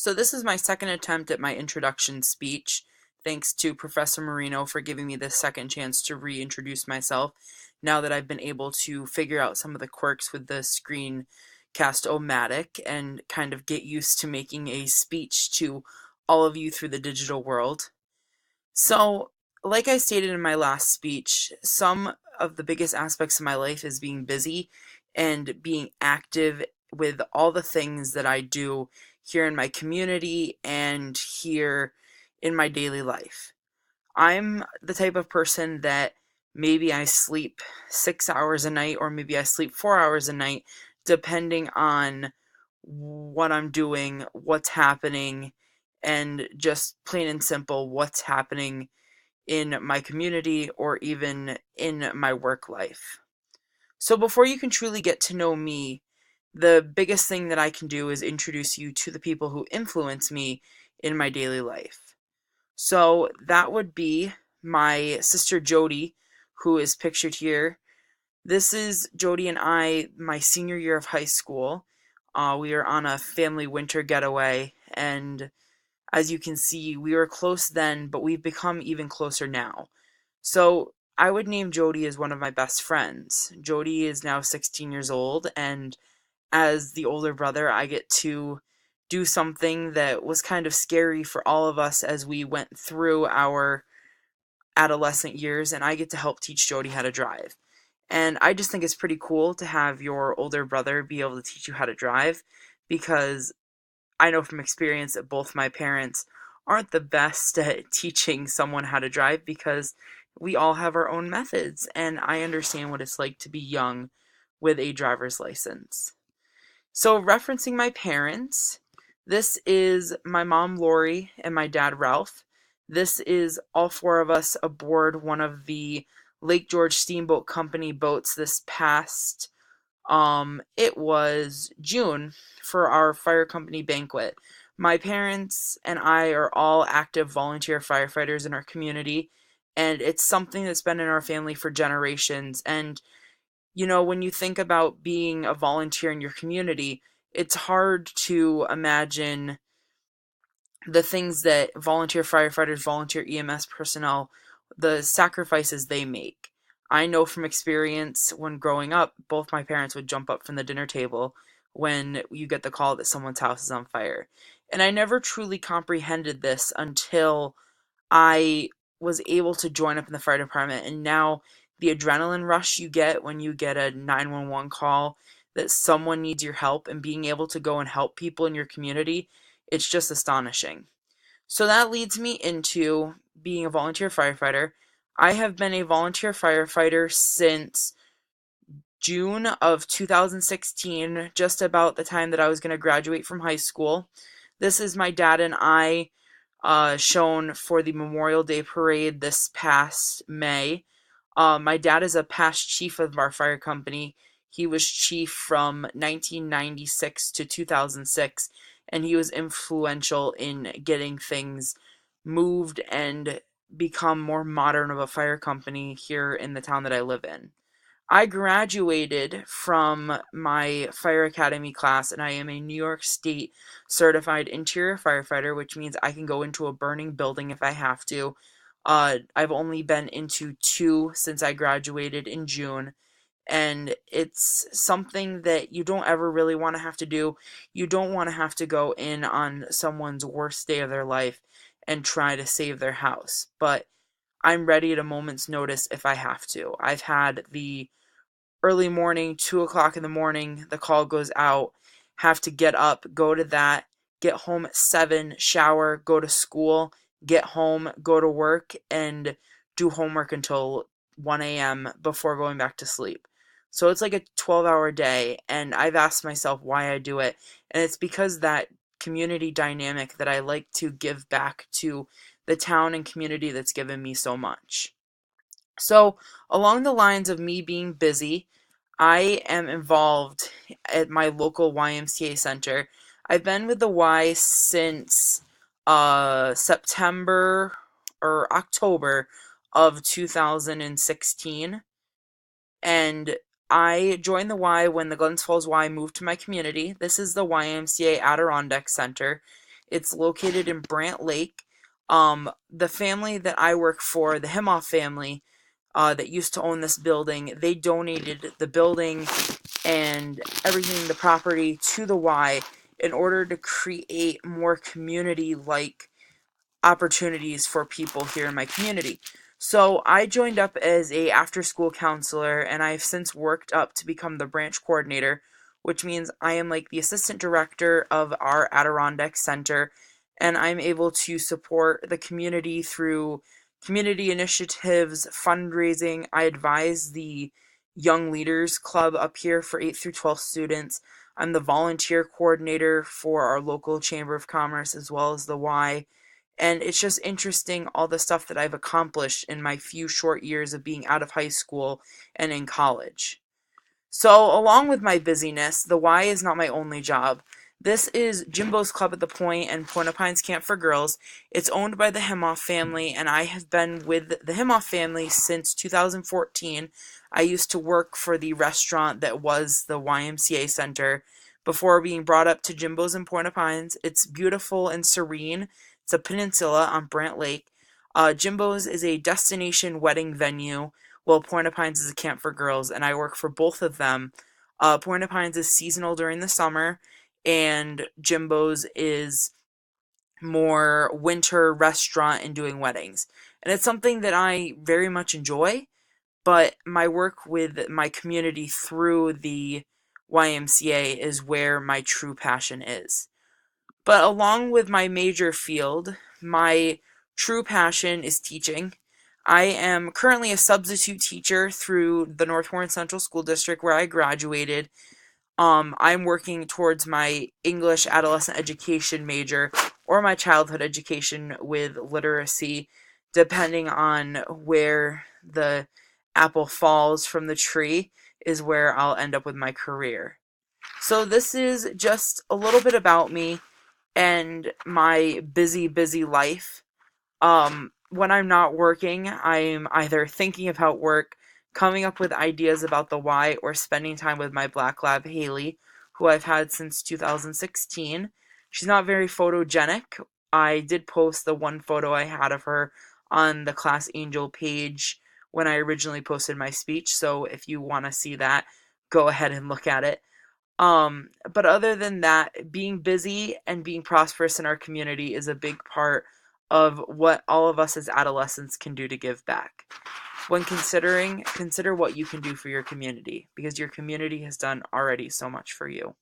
So this is my second attempt at my introduction speech. Thanks to Professor Marino for giving me this second chance to reintroduce myself now that I've been able to figure out some of the quirks with the Screencast-O-Matic and kind of get used to making a speech to all of you through the digital world. So, like I stated in my last speech, some of the biggest aspects of my life is being busy and being active with all the things that I do here in my community and here in my daily life. I'm the type of person that maybe I sleep 6 hours a night or maybe I sleep 4 hours a night, depending on what I'm doing, what's happening, and just plain and simple what's happening in my community or even in my work life. So before you can truly get to know me, the biggest thing that I can do is introduce you to the people who influence me in my daily life. So that would be my sister Jody, who is pictured here. This is Jody and I, my senior year of high school. We are on a family winter getaway, and as you can see, we were close then, but we've become even closer now. So I would name Jody as one of my best friends. Jody is now 16 years old, and as the older brother, I get to do something that was kind of scary for all of us as we went through our adolescent years, and I get to help teach Jody how to drive. And I just think it's pretty cool to have your older brother be able to teach you how to drive because I know from experience that both my parents aren't the best at teaching someone how to drive because we all have our own methods, and I understand what it's like to be young with a driver's license. So, referencing my parents, this is my mom Lori and my dad Ralph. This is all four of us aboard one of the Lake George Steamboat Company boats this past it was June for our fire company banquet. My parents and I are all active volunteer firefighters in our community, and it's something that's been in our family for generations. And, when you think about being a volunteer in your community, it's hard to imagine the things that volunteer firefighters, volunteer EMS personnel, the sacrifices they make. I know from experience when growing up, both my parents would jump up from the dinner table when you get the call that someone's house is on fire. And I never truly comprehended this until I was able to join up in the fire department. And now the adrenaline rush you get when you get a 911 call that someone needs your help and being able to go and help people in your community, it's just astonishing. So that leads me into being a volunteer firefighter. I have been a volunteer firefighter since June of 2016, just about the time that I was going to graduate from high school. This is my dad and I shown for the Memorial Day Parade this past May. My dad is a past chief of our fire company. He was chief from 1996 to 2006, and he was influential in getting things moved and become more modern of a fire company here in the town that I live in. I graduated from my fire academy class and I am a New York State certified interior firefighter, which means I can go into a burning building if I have to. I've only been into two since I graduated in June, and it's something that you don't ever really want to have to do. You don't want to have to go in on someone's worst day of their life and try to save their house, but I'm ready at a moment's notice if I have to. I've had the early morning, 2 o'clock in the morning, the call goes out, have to get up, go to that, get home at 7, shower, go to school, get home, go to work, and do homework until 1 a.m. before going back to sleep. So it's like a 12-hour day, and I've asked myself why I do it, and it's because that community dynamic that I like to give back to the town and community that's given me so much. So, along the lines of me being busy, I am involved at my local YMCA center. I've been with the Y since September or October of 2016, and I joined the Y when the Glens Falls Y moved to my community. This is the YMCA Adirondack Center. It's located in Brant Lake. The family that I work for, the Himoff family, that used to own this building, they donated the building and everything, the property, to the Y in order to create more community-like opportunities for people here in my community. So I joined up as a after-school counselor, and I've since worked up to become the branch coordinator, which means I am like the assistant director of our Adirondack Center, and I'm able to support the community through community initiatives, fundraising. I advise the Young Leaders Club up here for 8th through 12th students. I'm the volunteer coordinator for our local Chamber of Commerce as well as the Y. And it's just interesting all the stuff that I've accomplished in my few short years of being out of high school and in college. So, along with my busyness, the Y is not my only job. This is Jimbo's Club at the Point and Point-A-Pines Camp for Girls. It's owned by the Himoff family, and I have been with the Himoff family since 2014. I used to work for the restaurant that was the YMCA Center before being brought up to Jimbo's in Point-A-Pines. It's beautiful and serene. It's a peninsula on Brant Lake. Jimbo's is a destination wedding venue, while Point-A-Pines is a camp for girls, and I work for both of them. Point-A-Pines is seasonal during the summer, and Jimbo's is more winter restaurant and doing weddings. And it's something that I very much enjoy, but my work with my community through the YMCA is where my true passion is. But along with my major field, my true passion is teaching. I am currently a substitute teacher through the North Warren Central School District where I graduated. I'm working towards my English adolescent education major or my childhood education with literacy, depending on where the apple falls from the tree is where I'll end up with my career. So this is just a little bit about me and my busy life. When I'm not working, I'm either thinking about work, coming up with ideas about the Y, or spending time with my black lab, Haley, who I've had since 2016. She's not very photogenic. I did post the one photo I had of her on the Class Angel page when I originally posted my speech, so if you want to see that, go ahead and look at it. But other than that, being busy and being prosperous in our community is a big part of what all of us as adolescents can do to give back. When consider what you can do for your community, because your community has done already so much for you.